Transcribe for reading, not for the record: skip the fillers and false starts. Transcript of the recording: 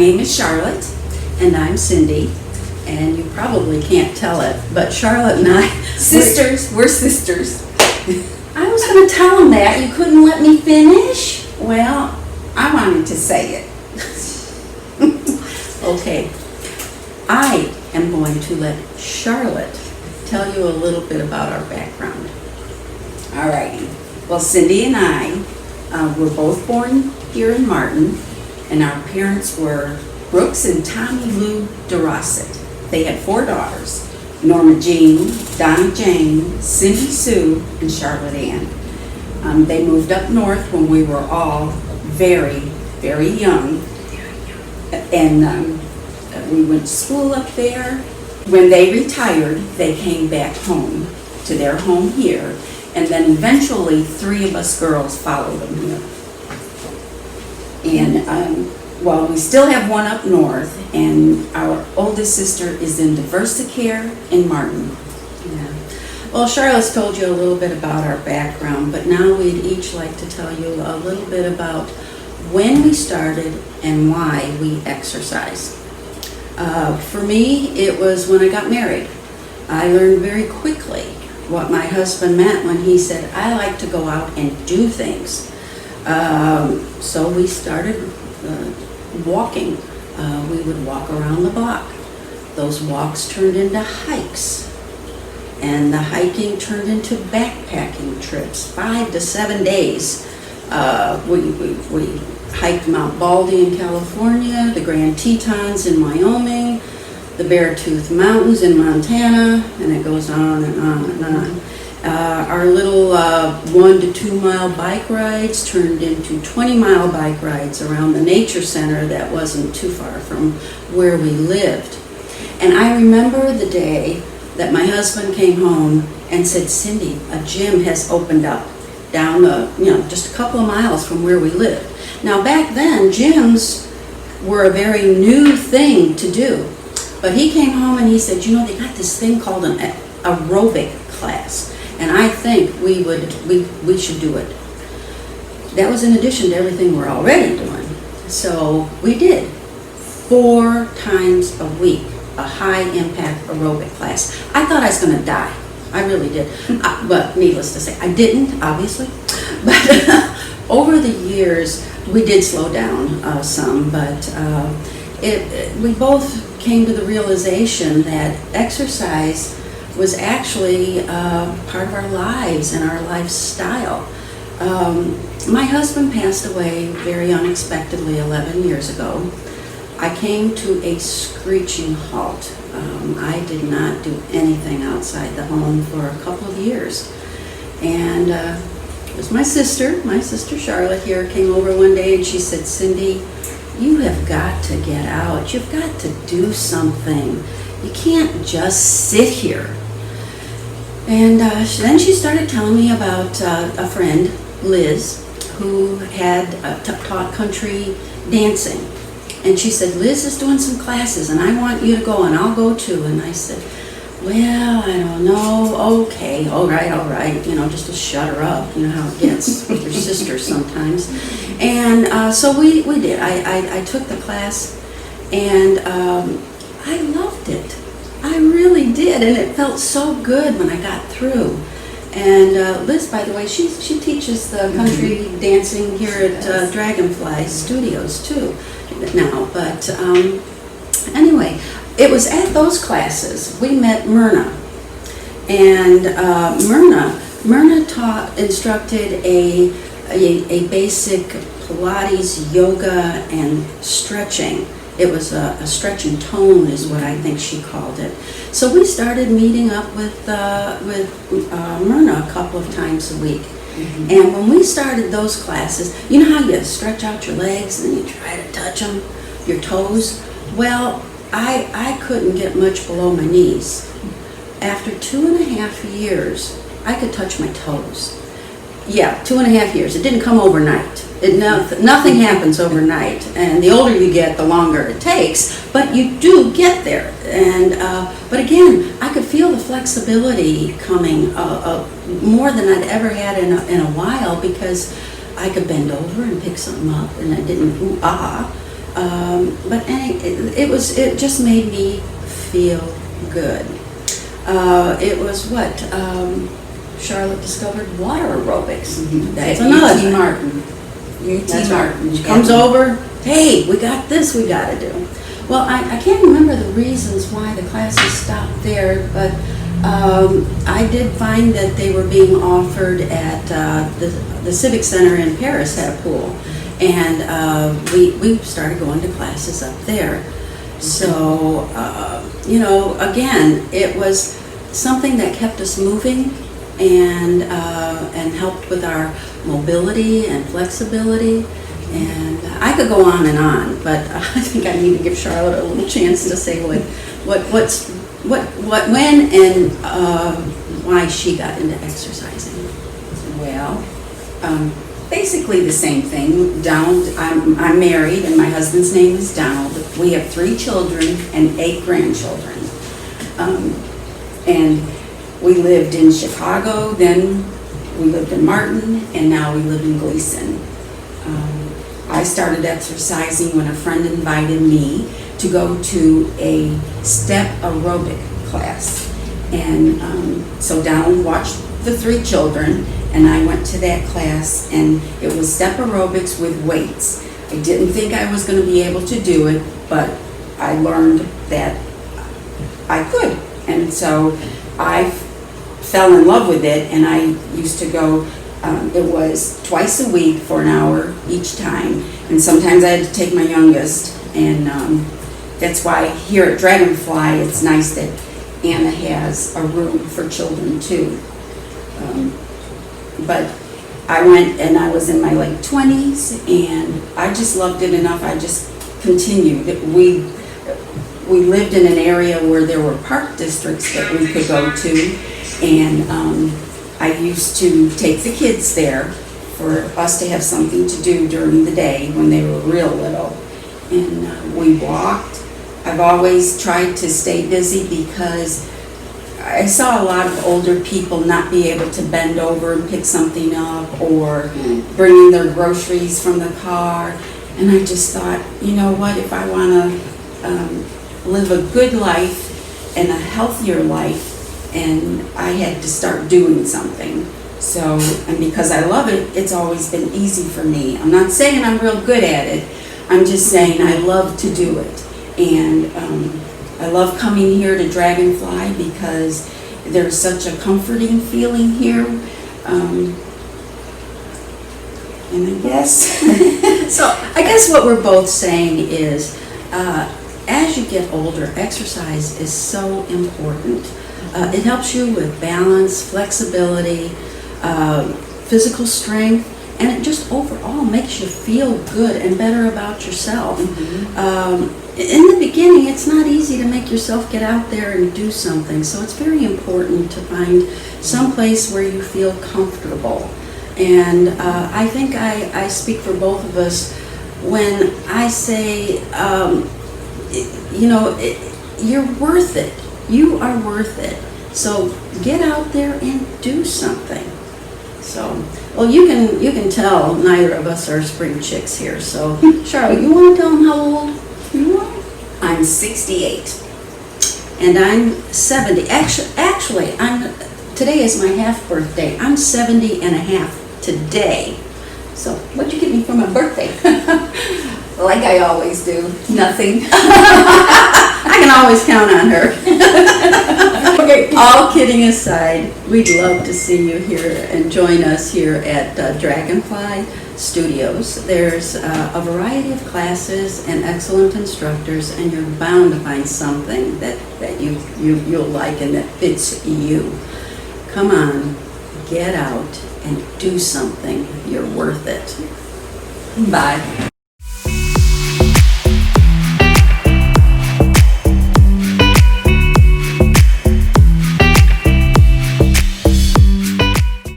name is Charlotte, and I'm Cindy, and you probably can't tell it, but Charlotte and I, Sisters. we're sisters. I was going to tell them that. You couldn't let me finish? Well, I wanted to say it. Okay. I am going to let Charlotte tell you a little bit about our background. All righty. Well, Cindy and I were both born here in Martin, and our parents were Brooks and Tommy Lou DeRosset. They had 4 daughters, Norma Jean, Donna Jane, Cindy Sue, and Charlotte Ann. They moved up north when we were all very, very young, and we went to school up there. When they retired, they came back home to their home here, and then eventually 3 of us girls followed them here. And well, we still have one up north, and our oldest sister is in Diversicare in Martin. Yeah. Well, Charlotte's told you a little bit about our background, but now we'd each like to tell you a little bit about when we started and why we exercise. For me, it was when I got married. I learned very quickly what my husband meant when he said, I like to go out and do things. So we started walking. We would walk around the block. Those walks turned into hikes. And the hiking turned into backpacking trips, 5 to 7 days. We hiked Mount Baldy in California, the Grand Tetons in Wyoming, the Beartooth Mountains in Montana, and it goes on and on and on. Our little 1 to 2 mile bike rides turned into 20-mile bike rides around the nature center that wasn't too far from where we lived. And I remember the day that my husband came home and said, Cindy, a gym has opened up down just a couple of miles from where we lived. Now back then, gyms were a very new thing to do. But he came home and he said, they got this thing called an aerobic class. And I think we should do it. That was in addition to everything we're already doing. So we did 4 times a week, a high impact aerobic class. I thought I was going to die. I really did. But needless to say, I didn't, obviously. But over the years, we did slow down some, but we both came to the realization that exercise was actually part of our lives and our lifestyle. My husband passed away very unexpectedly 11 years ago. I came to a screeching halt. I did not do anything outside the home for a couple of years. And it was my sister Charlotte here, came over one day and she said, Cindy, you have got to get out. You've got to do something. You can't just sit here. And then she started telling me about a friend, Liz, who had taught country dancing. And she said, Liz is doing some classes and I want you to go and I'll go too. And I said, well, I don't know. Okay, all right. Just to shut her up. You know how it gets with your sister sometimes. And so we did. I took the class and I loved it. I really did. And it felt so good when I got through. And Liz, by the way, she teaches the country dancing here at Dragonfly Studios too now. But anyway, it was at those classes we met Myrna. And Myrna instructed a basic Pilates, yoga, and stretching. It was a stretch and tone is what I think she called it. So we started meeting up with Myrna a couple of times a week. Mm-hmm. And when we started those classes, you know how you stretch out your legs and then you try to touch them, your toes? Well, I couldn't get much below my knees. After 2.5 years, I could touch my toes. Yeah, 2.5 years. It didn't come overnight. Nothing happens overnight, and the older you get, the longer it takes, but you do get there. And but again, I could feel the flexibility coming more than I'd ever had in a while, because I could bend over and pick something up, and I didn't ooh-ah. It just made me feel good. It was what Charlotte discovered water aerobics. That's another UT thing. Martin. UT Martin. She Yeah. comes over, hey, we got this we got to do. Well, I can't remember the reasons why the classes stopped there, but I did find that they were being offered at the Civic Center in Paris had a pool, and we started going to classes up there. So, again, it was something that kept us moving and helped with our mobility and flexibility. And I could go on and on, but I think I need to give Charlotte a little chance to say when and why she got into exercising. Well, Basically the same thing. I'm married, and my husband's name is Donald. We have 3 children and 8 grandchildren. And we lived in Chicago, then we lived in Martin, and now we live in Gleason. I started exercising when a friend invited me to go to a step aerobic class. And so Donald watched the 3 children, and I went to that class, and it was step aerobics with weights. I didn't think I was going to be able to do it, but I learned that I could. And so I fell in love with it, and I used to go, it was twice a week for an hour each time, and sometimes I had to take my youngest, and that's why here at Dragonfly it's nice that Anna has a room for children too. But I went, and I was in my late 20s, and I just loved it enough. I just continued. We lived in an area where there were park districts that we could go to, and I used to take the kids there for us to have something to do during the day when they were real little. And we walked. I've always tried to stay busy because I saw a lot of older people not be able to bend over and pick something up, or bringing their groceries from the car. And I just thought, you know what, if I want to live a good life and a healthier life, and I had to start doing something. So, and because I love it, it's always been easy for me. I'm not saying I'm real good at it. I'm just saying I love to do it. And I love coming here to Dragonfly because there's such a comforting feeling here. And I guess what we're both saying is, as you get older, exercise is so important. It helps you with balance, flexibility, physical strength, and it just overall makes you feel good and better about yourself. In the beginning, it's not easy to make yourself get out there and do something, so it's very important to find some place where you feel comfortable. And I think I speak for both of us when I say, you're worth it. You are worth it. So get out there and do something. So, well, you can tell neither of us are spring chicks here. So, Charlotte, you want to tell them how old you are? I'm 68. And I'm 70. Actually, today is my half birthday. I'm 70 and a half today. So, what'd you get me for my birthday? Like I always do, nothing. I can always count on her. Okay, all kidding aside, we'd love to see you here and join us here at Dragonfly Studios. There's a variety of classes and excellent instructors, and you're bound to find something that you'll like and that fits you. Come on, get out and do something. You're worth it. Bye.